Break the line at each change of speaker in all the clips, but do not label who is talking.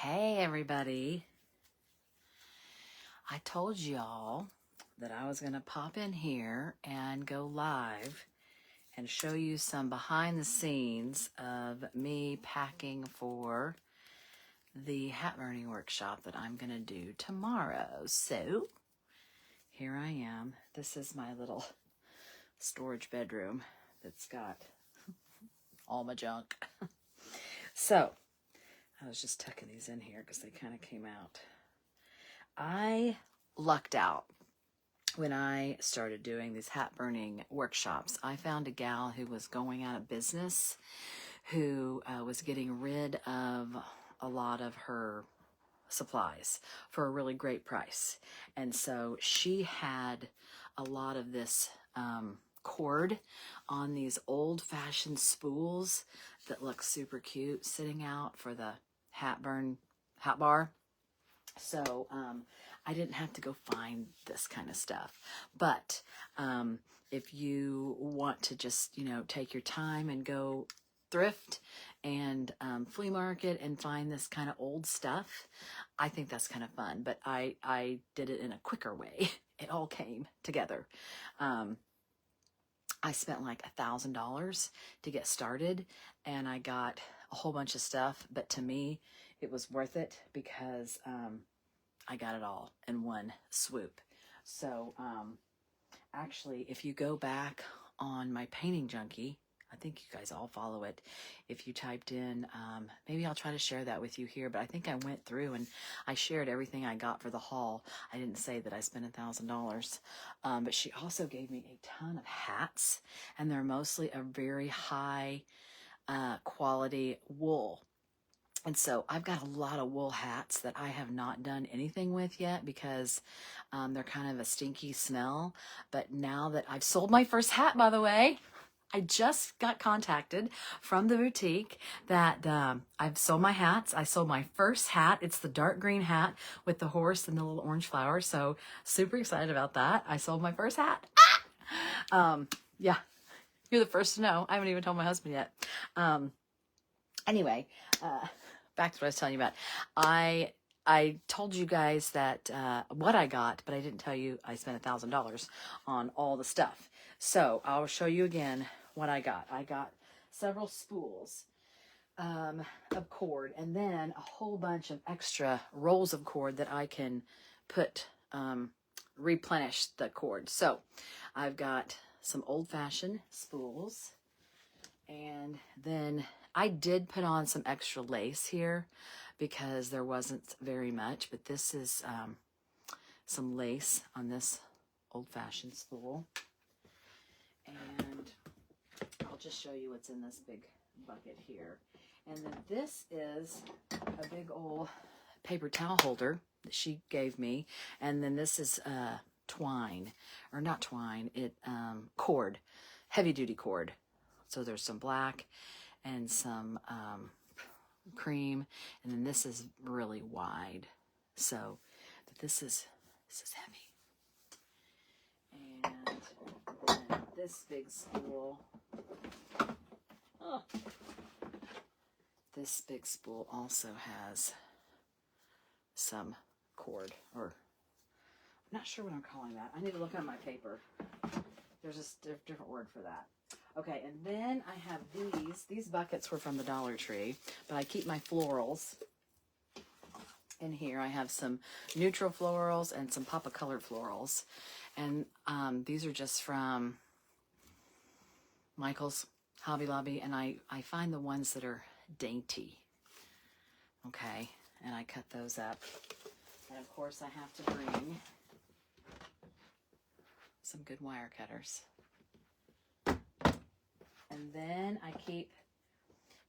Hey everybody, I told y'all that I was going to pop in here and go live and show you some behind the scenes of me packing for the hat burning workshop that I'm going to do tomorrow. So here I am. This is my little storage bedroom that's got all my junk. So I was just tucking these in here because they kind of came out. I lucked out when I started doing these hat burning workshops. I found a gal who was going out of business, who was getting rid of a lot of her supplies for a really great price. And so she had a lot of this cord on these old-fashioned spools that look super cute sitting out for the hat bar. So I didn't have to go find this kind of stuff. But if you want to just, take your time and go thrift and flea market and find this kind of old stuff, I think that's kind of fun. But I did it in a quicker way. It all came together. I spent like $1,000 to get started, and I got a whole bunch of stuff. But to me, it was worth it because I got it all in one swoop. So actually, if you go back on my painting junkie, I think you guys all follow it. If you typed in, maybe I'll try to share that with you here, but I think I went through and I shared everything I got for the haul. I didn't say that I spent $1,000, but she also gave me a ton of hats, and they're mostly a very high quality wool. And so I've got a lot of wool hats that I have not done anything with yet because they're kind of a stinky smell. But now that I've sold my first hat, by the way, I just got contacted from the boutique that I've sold my hats. I sold my first hat. It's the dark green hat with the horse and the little orange flower. So super excited about that. I sold my first hat. Yeah, you're the first to know. I haven't even told my husband yet. Anyway, back to what I was telling you about. I told you guys that what I got, but I didn't tell you I spent $1,000 on all the stuff. So I'll show you again what I got. I got several spools of cord, and then a whole bunch of extra rolls of cord that I can put, replenish the cord. So I've got some old-fashioned spools, and then I did put on some extra lace here because there wasn't very much, but this is some lace on this old-fashioned spool. And I'll just show you what's in this big bucket here. And then this is a big old paper towel holder that she gave me. And then this is twine, or not twine, cord, heavy-duty cord. So there's some black and some cream, and then this is really wide. So, but this is heavy. And then this big spool. Oh, this big spool also has some cord, or I'm not sure what I'm calling that. I need to look on my paper. There's a different word for that. Okay, and then I have these buckets were from the Dollar Tree, but I keep my florals in here. I have some neutral florals and some Papa colored florals, and these are just from Michael's, Hobby Lobby, and I find the ones that are dainty. Okay, and I cut those up, and of course I have to bring some good wire cutters. And then I keep,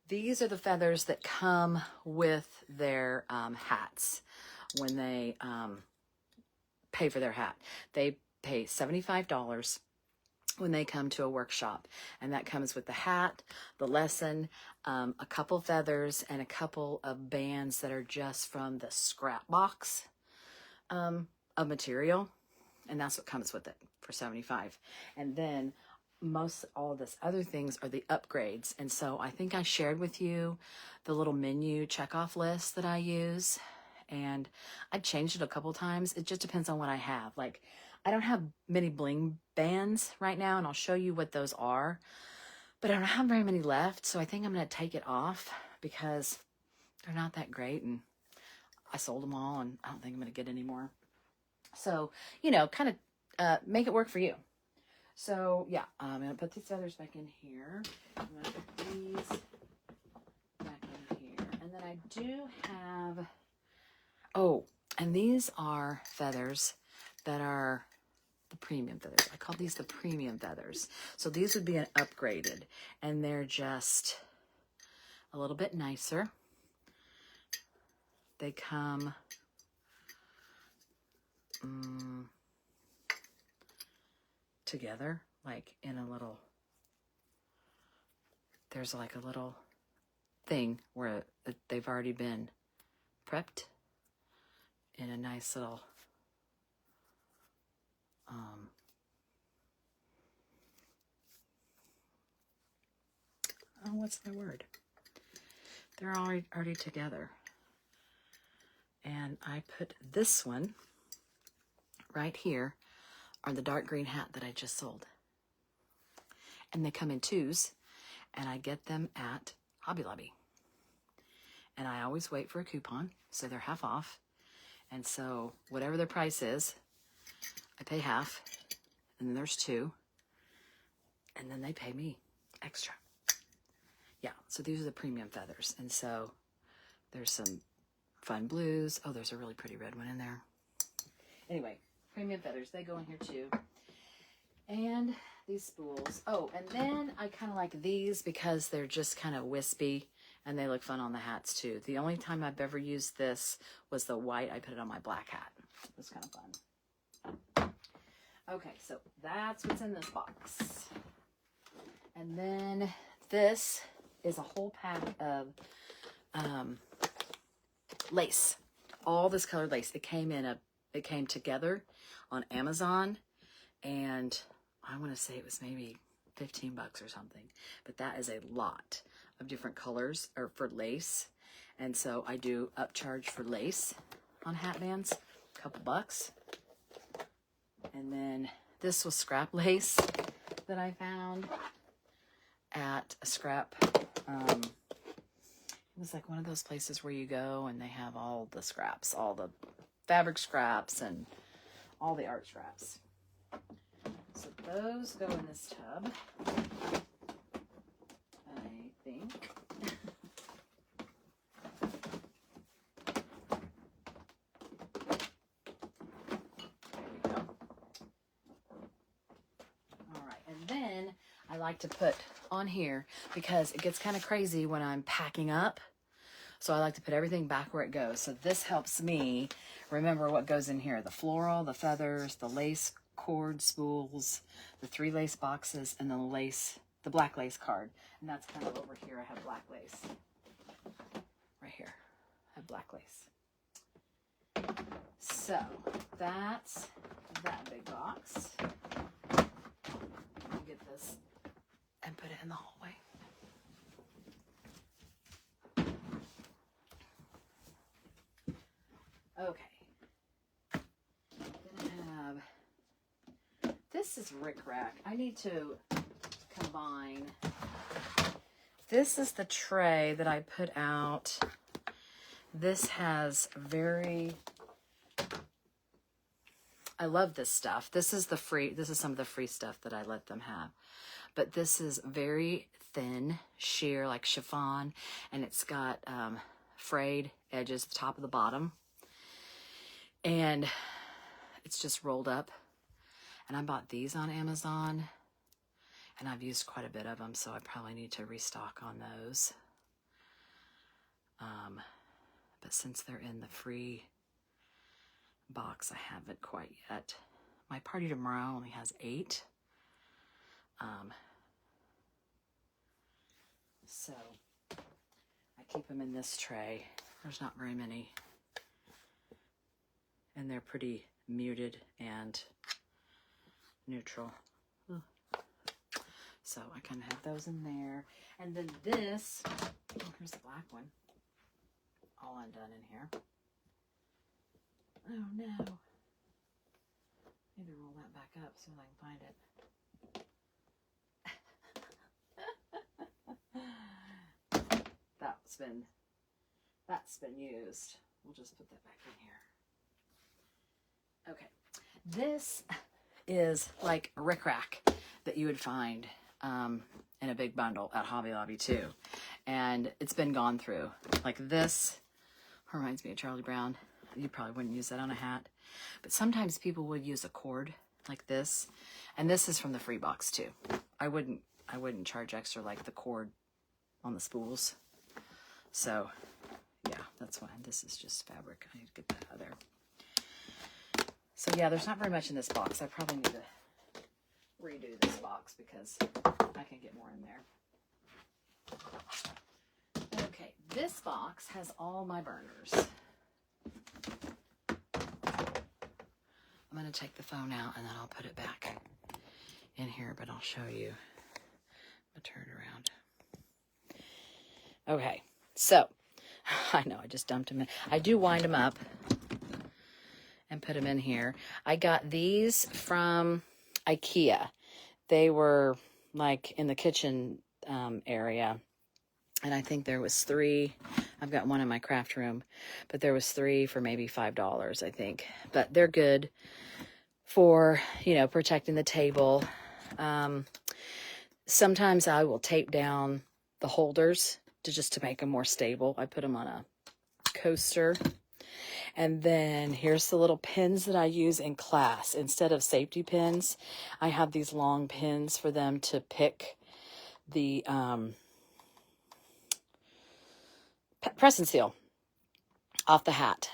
these are the feathers that come with their hats when they pay for their hat. They pay $75 when they come to a workshop. And that comes with the hat, the lesson, a couple feathers, and a couple of bands that are just from the scrap box of material. And that's what comes with it for $75. And then most all of this other things are the upgrades. And so I think I shared with you the little menu checkoff list that I use. And I changed it a couple times. It just depends on what I have. Like, I don't have many bling bands right now, and I'll show you what those are. But I don't have very many left, so I think I'm going to take it off because they're not that great. And I sold them all, and I don't think I'm going to get any more. So, you know, kind of make it work for you. So, yeah, I'm going to put these feathers back in here. I'm going to put these back in here. And then I do have, oh, and these are feathers that are the premium feathers. I call these the premium feathers. So these would be an upgraded, and they're just a little bit nicer. They come together, like in a little, there's like a little thing where they've already been prepped in a nice little oh, what's the word? They're already together. And I put this one right here on the dark green hat that I just sold. And they come in twos, and I get them at Hobby Lobby. And I always wait for a coupon, so they're half off. And so whatever their price is, I pay half, and then there's two, and then they pay me extra. Yeah, so these are the premium feathers. And so there's some fun blues. Oh, there's a really pretty red one in there. Anyway, premium feathers, they go in here too. And these spools. Oh, and then I kind of like these because they're just kind of wispy and they look fun on the hats too. The only time I've ever used this was the white. I put it on my black hat. It was kind of fun. Okay, so that's what's in this box. And then this is a whole pack of lace. All this colored lace. It came together on Amazon, and I want to say it was maybe 15 bucks or something. But that is a lot of different colors or for lace. And so I do upcharge for lace on hat bands, a couple bucks. And then this was scrap lace that I found at a scrap, it was like one of those places where you go and they have all the scraps, all the fabric scraps and all the art scraps. So those go in this tub, I think. There we go. All right, and then I like to put on here because it gets kind of crazy when I'm packing up. So I like to put everything back where it goes. So this helps me remember what goes in here. The floral, the feathers, the lace cord spools, the 3 lace boxes, and the black lace card. And that's kind of over here. I have black lace. Right here. I have black lace. So that's that big box. Let me get this and put it in the hallway. Okay. Then I have, this is rickrack. I need to combine. This is the tray that I put out. This has I love this stuff. This is some of the free stuff that I let them have. But this is very thin sheer, like chiffon, and it's got frayed edges at the top of the bottom. And it's just rolled up. And I bought these on Amazon, and I've used quite a bit of them, so I probably need to restock on those. But since they're in the free box, I haven't quite yet. My party tomorrow only has 8. So I keep them in this tray. There's not very many. And they're pretty muted and neutral. So I kind of have those in there. And then this, oh, here's the black one. All undone in here. Oh no. Need to roll that back up so I can find it. That's been used. We'll just put that back in here. Okay. This is like rickrack that you would find in a big bundle at Hobby Lobby too. And it's been gone through. Like this reminds me of Charlie Brown. You probably wouldn't use that on a hat. But sometimes people would use a cord like this. And this is from the free box too. I wouldn't charge extra like the cord on the spools. So yeah, that's why this is just fabric. I need to get that out of there. So yeah, there's not very much in this box. I probably need to redo this box because I can get more in there. Okay, this box has all my burners. I'm going to take the phone out and then I'll put it back in here, but I'll show you. I'll turn it around. Okay, so I know I just dumped them in. I do wind them up and put them in here. I got these from IKEA. They were like in the kitchen area. And I think there was 3. I've got one in my craft room, but there was 3 for maybe $5, I think. But they're good for, you know, protecting the table. Sometimes I will tape down the holders to make them more stable. I put them on a coaster. And then here's the little pins that I use in class. Instead of safety pins, I have these long pins for them to pick the press and seal off the hat.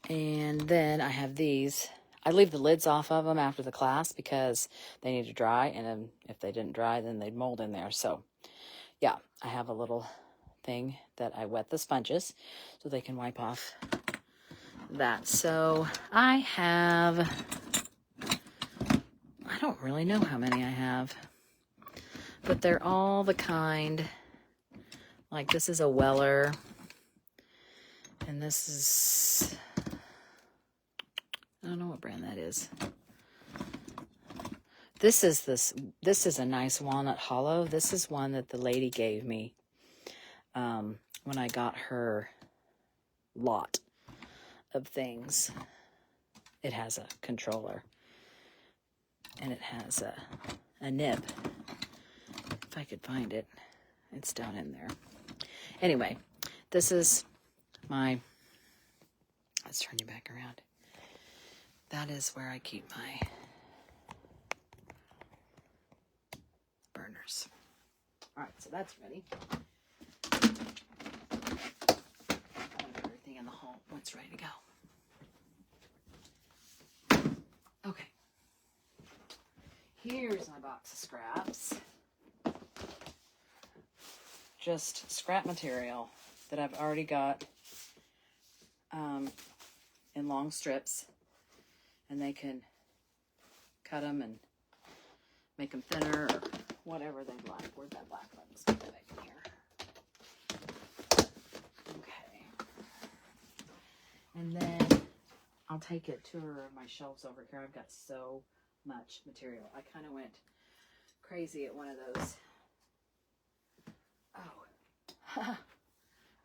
And then I have these. I leave the lids off of them after the class because they need to dry. And then if they didn't dry, then they'd mold in there. So yeah, I have a little thing that I wet the sponges so they can wipe off that. So I don't really know how many I have, but they're all the kind, like this is a Weller, and this is, I don't know what brand that is. This is a nice walnut hollow. This is one that the lady gave me when I got her lot of things. It has a controller and it has a nib. If I could find it, it's down in there. Anyway, this is my, let's turn you back around. That is where I keep my burners. All right, so that's ready. Everything in the hole, it's ready to go. Okay. Here's my box of scraps. Just scrap material that I've already got in long strips, and they can cut them and make them thinner or whatever they'd like. Where'd that black one? Let's get that back in here. Okay. And then I'll take a tour of my shelves over here. I've got so much material. I kind of went crazy at one of those. Oh. I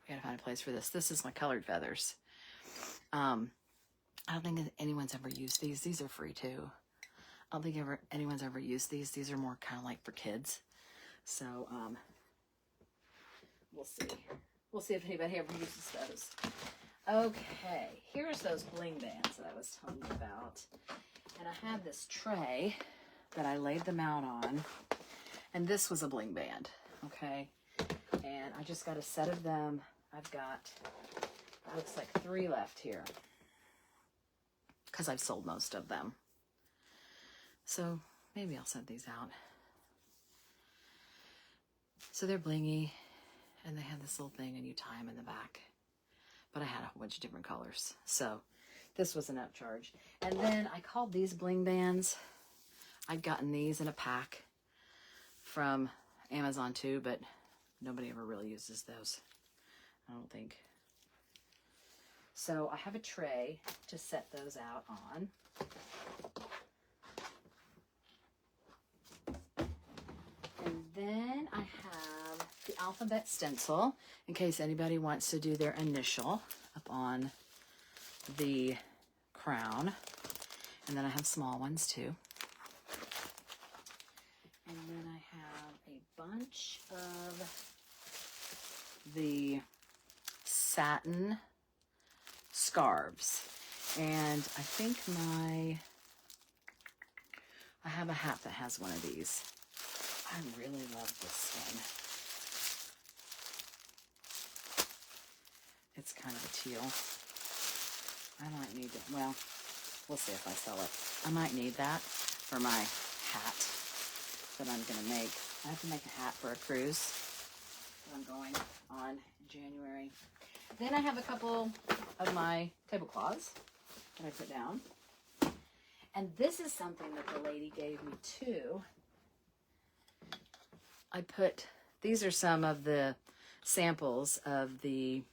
gotta find a place for this. This is my colored feathers. I don't think anyone's ever used these. These are free too. I don't think anyone's ever used these. These are more kind of like for kids. So, we'll see. We'll see if anybody ever uses those. Okay, here's those bling bands that I was telling you about. And I had this tray that I laid them out on. And this was a bling band, okay? And I just got a set of them. I've got, it looks like 3 left here, because I've sold most of them. So maybe I'll send these out. So they're blingy, and they have this little thing, and you tie them in the back. But I had a whole bunch of different colors, so this was an upcharge. And then I called these bling bands, I'd gotten these in a pack from Amazon too, but nobody ever really uses those, I don't think. So I have a tray to set those out on. And then I have the alphabet stencil in case anybody wants to do their initial up on the crown. And then I have small ones too. And then I have a bunch of the satin scarves. And I think I have a hat that has one of these. I really love this one. It's kind of a teal. I might need it. Well, we'll see if I sell it. I might need that for my hat that I'm going to make. I have to make a hat for a cruise that I'm going on in January. Then I have a couple of my tablecloths that I put down. And this is something that the lady gave me too. These are some of the samples of the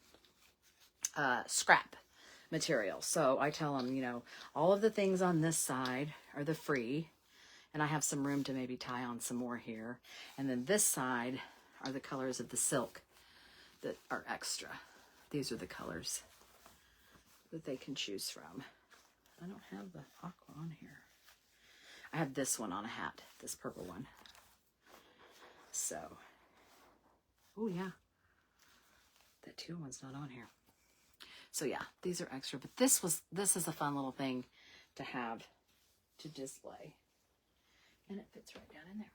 scrap material. So I tell them, you know, all of the things on this side are the free, and I have some room to maybe tie on some more here. And then this side are the colors of the silk that are extra. These are the colors that they can choose from. I don't have the aqua on here. I have this one on a hat, this purple one. So, oh yeah, that teal one's not on here. So yeah, these are extra, but this is a fun little thing to have to display. And it fits right down in there.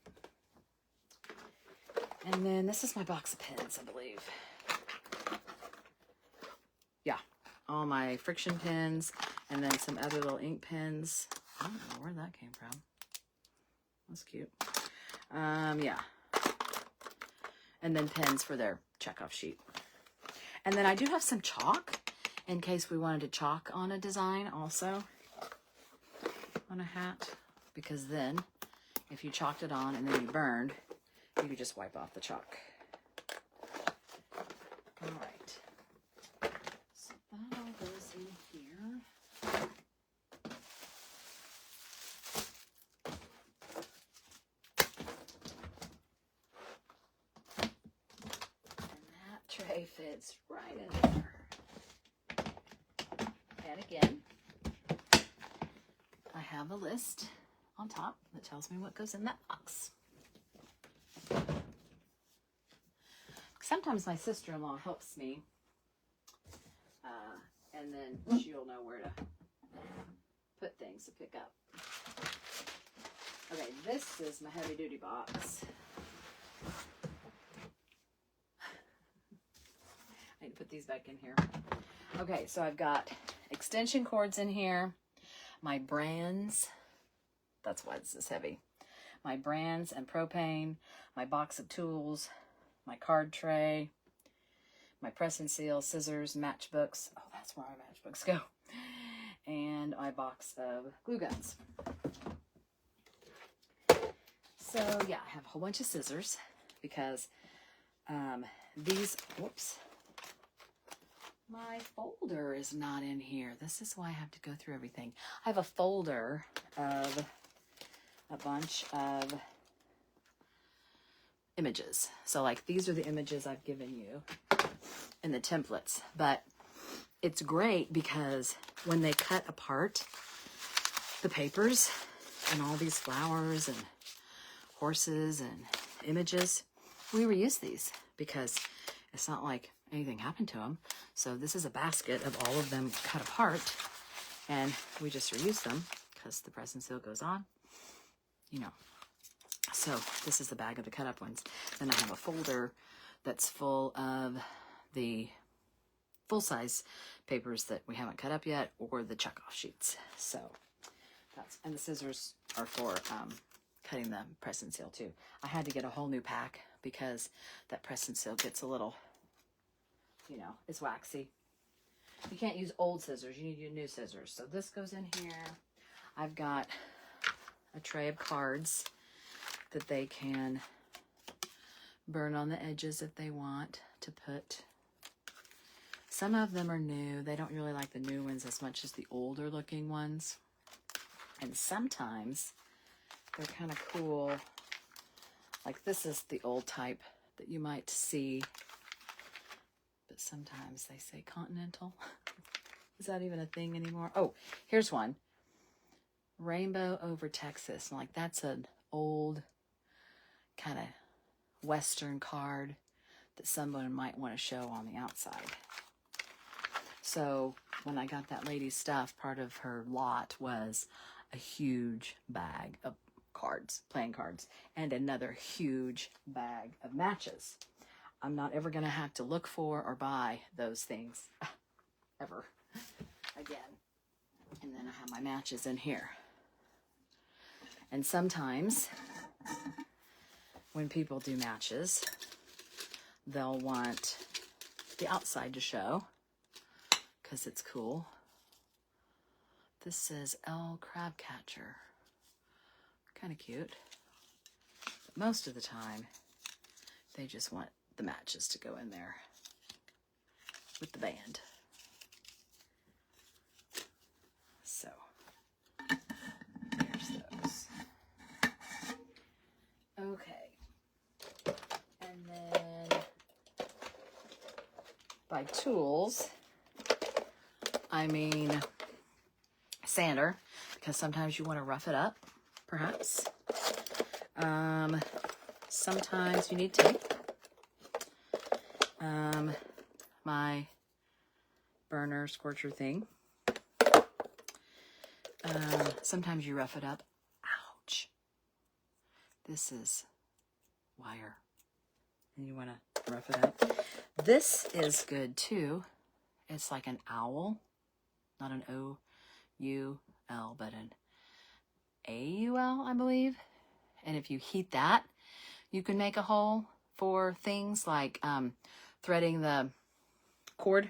And then this is my box of pens, I believe. Yeah, all my friction pens, and then some other little ink pens. I don't know where that came from. That's cute. Yeah. And then pens for their checkoff sheet. And then I do have some chalk in case we wanted to chalk on a design also on a hat. Because then if you chalked it on and then you burned, you could just wipe off the chalk. All right. So that all goes in here. Tray fits right in there. And again, I have a list on top that tells me what goes in that box. Sometimes my sister-in-law helps me, and then she'll know where to put things to pick up. Okay, this is my heavy-duty box. I need to put these back in here. Okay, so I've got extension cords in here, my brands, that's why this is heavy, my brands and propane, my box of tools, my card tray, my press and seal, scissors, matchbooks, oh that's where my matchbooks go, and my box of glue guns. So yeah, I have a whole bunch of scissors because these, whoops, my folder is not in here. This is why I have to go through everything. I have a folder of a bunch of images. So like these are the images I've given you in the templates. But it's great because when they cut apart the papers and all these flowers and horses and images, we reuse these because it's not like anything happened to them. So this is a basket of all of them cut apart, and we just reuse them because the press and seal goes on, you know. So this is the bag of the cut up ones. Then I have a folder that's full of the full-size papers that we haven't cut up yet, or the checkoff sheets. So that's, and the scissors are for cutting the press and seal too. I had to get a whole new pack because that press and seal gets a little, you know, it's waxy. You can't use old scissors, you need to use new scissors. So this goes in here. I've got a tray of cards that they can burn on the edges if they want to put. Some of them are new. They don't really like the new ones as much as the older looking ones. And sometimes they're kind of cool. Like this is the old type that you might see. But sometimes they say continental. Is that even a thing anymore? Oh, here's one. Rainbow over Texas. And like that's an old kind of Western card that someone might want to show on the outside. So when I got that lady's stuff, part of her lot was a huge bag of cards, playing cards, and another huge bag of matches. I'm not ever going to have to look for or buy those things ever again. And then I have my matches in here. And sometimes when people do matches, they'll want the outside to show because it's cool. This says L Crab Catcher. Kind of cute. But most of the time, they just want the matches to go in there with the band. So, there's those. Okay. And then, by tools, I mean sander, because sometimes you want to rough it up, perhaps. Sometimes you need tape. My burner scorcher thing. Sometimes you rough it up. Ouch. This is wire. And you want to rough it up. This is good too. It's like an owl. Not an O-U-L, but an A-U-L, I believe. And if you heat that, you can make a hole for things like threading the cord.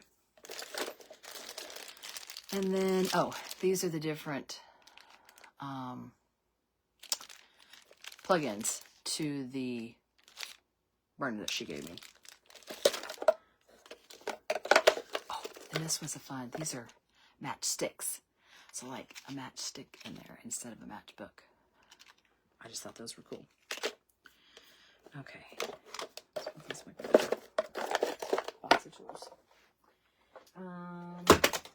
And then, oh, these are the different plug-ins to the burner that she gave me. Oh, and this was a fun, these are matchsticks. So like a matchstick in there instead of a matchbook. I just thought those were cool. Okay. This one. Box of tools.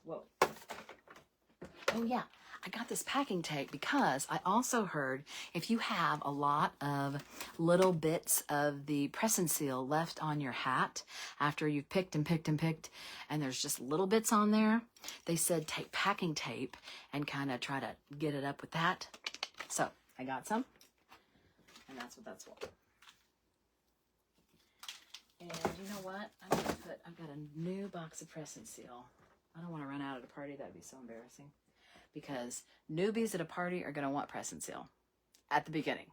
Whoa. Oh yeah, I got this packing tape because I also heard if you have a lot of little bits of the press and seal left on your hat after you've picked and picked and picked, and there's just little bits on there, they said take packing tape and kind of try to get it up with that. So I got some, and that's what that's for. And you know what? I've got a new box of press and seal. I don't want to run out at a party. That'd be so embarrassing. Because newbies at a party are going to want press and seal at the beginning.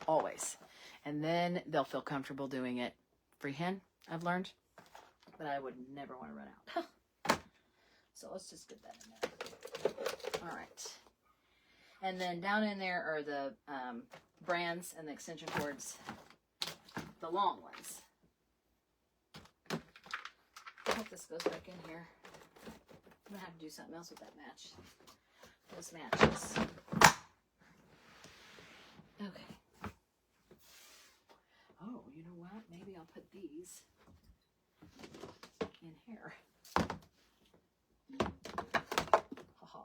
Always. And then they'll feel comfortable doing it freehand, I've learned. But I would never want to run out. So let's just get that in there. All right. And then down in there are the brands and the extension cords. The long ones. I hope this goes back in here. I'm going to have to do something else with that match. Those matches. Okay. Oh, you know what? Maybe I'll put these in here. Ha-ha.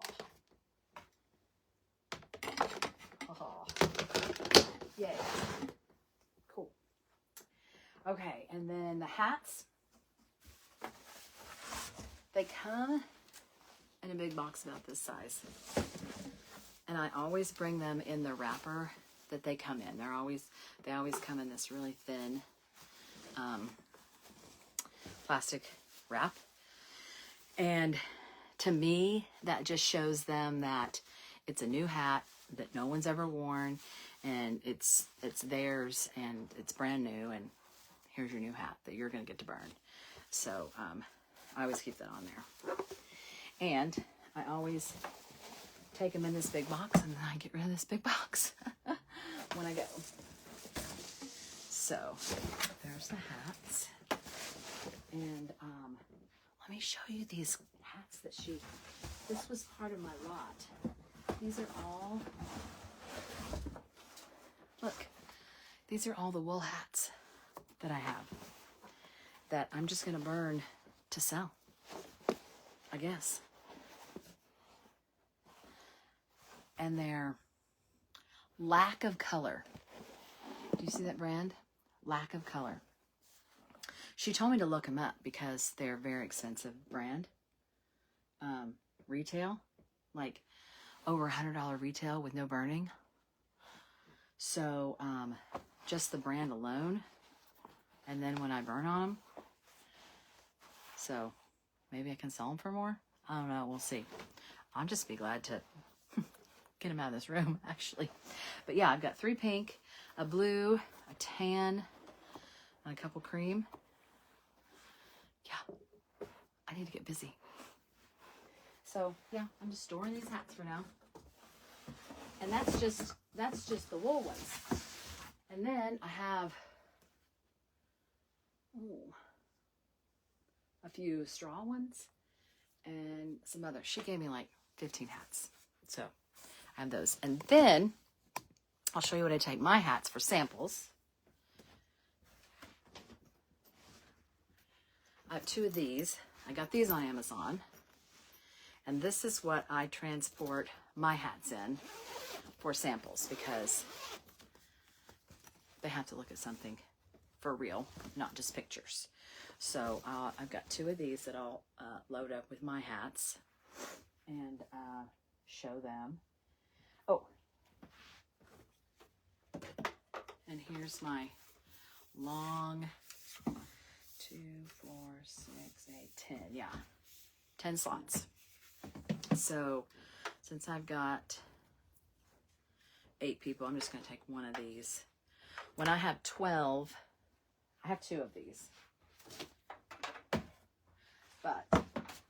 Ha-ha. Yay. Cool. Okay, and then the hats. They come in a big box about this size. And I always bring them in the wrapper that they come in. They always come in this really thin plastic wrap. And to me, that just shows them that it's a new hat that no one's ever worn, and it's theirs, and it's brand new, and here's your new hat that you're going to get to burn. So I always keep that on there. And I always take them in this big box, and then I get rid of this big box when I go. So there's the hats. And let me show you these hats that this was part of my lot. These are all, look, these are all the wool hats that I have that I'm just going to burn to sell, I guess. And they're lack of color. Do you see that brand? Lack of color. She told me to look them up because they're a very expensive brand. Retail, like over $100 retail with no burning. So just the brand alone. And then when I burn on them, so maybe I can sell them for more. I don't know. We'll see. I'll just be glad to get them out of this room, actually. But yeah, I've got 3 pink, a blue, a tan, and a couple cream. Yeah, I need to get busy. So yeah, I'm just storing these hats for now. And that's just the wool ones. And then I have a few straw ones and some others. She gave me like 15 hats. So I have those. And then I'll show you what I take my hats for samples. I have 2 of these. I got these on Amazon. And this is what I transport my hats in for samples because they have to look at something for real, not just pictures. So I've got 2 of these that I'll load up with my hats and show them. Oh, and here's my long 2, 4, 6, 8, 10. Yeah, 10 slots. So since I've got 8 people, I'm just going to take 1 of these. When I have 12, I have 2 of these. But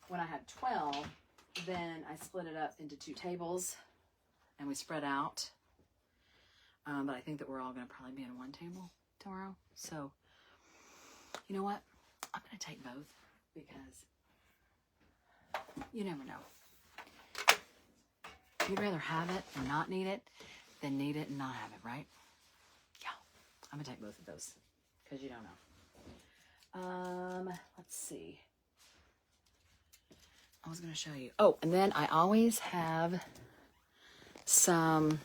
when I have 12, then I split it up into 2 tables and we spread out. But I think that we're all going to probably be in 1 table tomorrow. So, you know what? I'm going to take both because you never know. You'd rather have it and not need it than need it and not have it, right? Yeah, I'm going to take both of those because you don't know. Let's see. I was going to show you. Oh, and then I always have some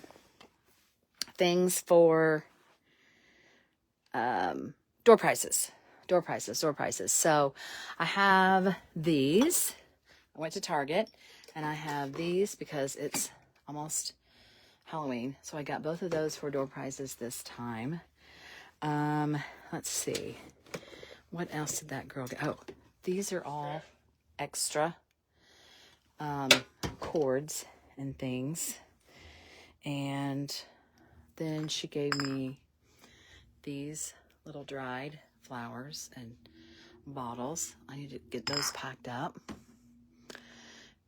things for door prices. So I have these. I went to Target and I have these because it's almost Halloween. So I got both of those for door prizes this time. Let's see. What else did that girl get? Oh, these are all extra cords and things. And then she gave me these little dried flowers and bottles. I need to get those packed up.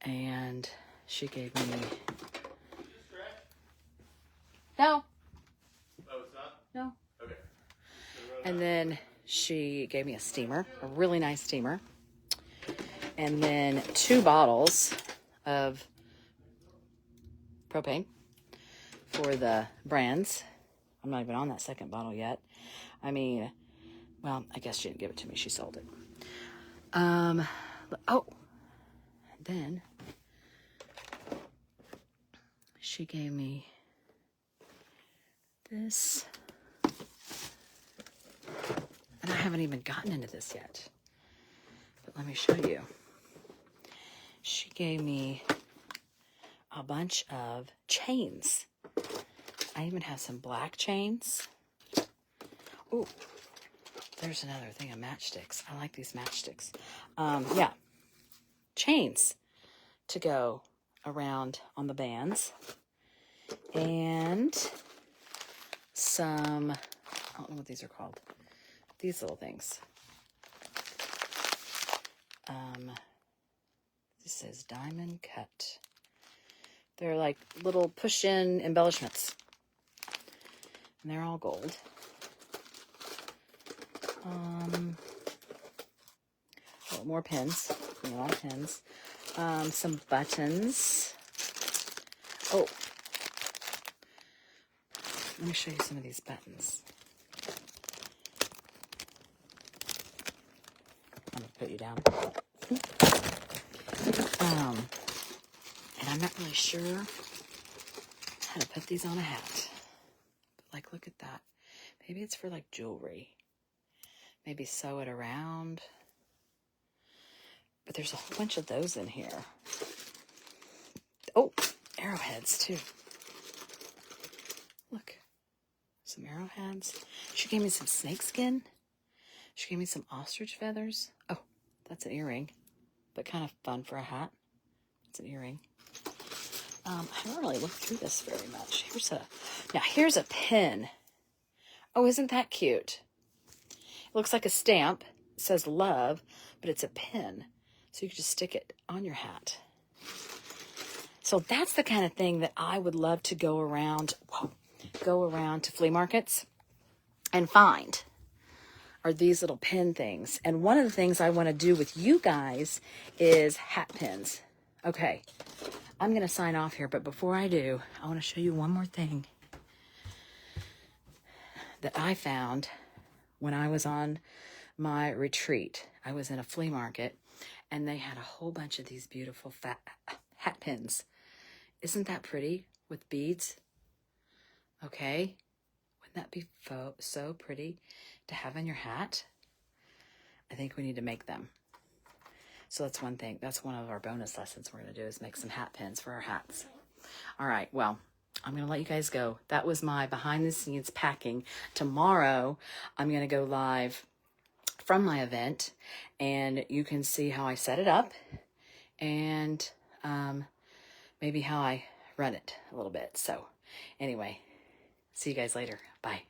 And she gave me... No.
Oh, it's not?
No.
Okay.
And then she gave me a steamer, a really nice steamer. And then 2 bottles of propane for the brands. I'm not even on that second bottle yet. I mean, well, I guess she didn't give it to me. She sold it. Oh, then she gave me this. And I haven't even gotten into this yet. But let me show you. She gave me a bunch of chains. I even have some black chains. Oh, there's another thing of matchsticks. I like these matchsticks. Yeah, chains to go around on the bands. And some, I don't know what these are called. These little things. This says diamond cut They're like little push-in embellishments. And they're all gold. Oh, more pins. A lot of pins. Some buttons. Oh, let me show you some of these buttons. I'm gonna put you down. And I'm not really sure how to put these on a hat. But like, look at that. Maybe it's for like jewelry. Maybe sew it around. But there's a whole bunch of those in here. Oh, arrowheads too. Look, some arrowheads. She gave me some snakeskin. She gave me some ostrich feathers. Oh, that's an earring, but kind of fun for a hat. It's an earring. I haven't really looked through this very much. Here's a pin. Oh, isn't that cute? It looks like a stamp. It says love, but it's a pin. So you can just stick it on your hat. So that's the kind of thing that I would love to go around to flea markets and find, are these little pin things. And one of the things I want to do with you guys is hat pins. Okay, I'm going to sign off here, but before I do, I want to show you one more thing that I found when I was on my retreat. I was in a flea market, and they had a whole bunch of these beautiful hat pins. Isn't that pretty with beads? Okay, wouldn't that be so pretty to have in your hat? I think we need to make them. So that's one thing. That's one of our bonus lessons we're going to do, is make some hat pins for our hats. All right, well, I'm going to let you guys go. That was my behind the scenes packing. Tomorrow, I'm going to go live from my event, and you can see how I set it up and maybe how I run it a little bit. So anyway, see you guys later. Bye.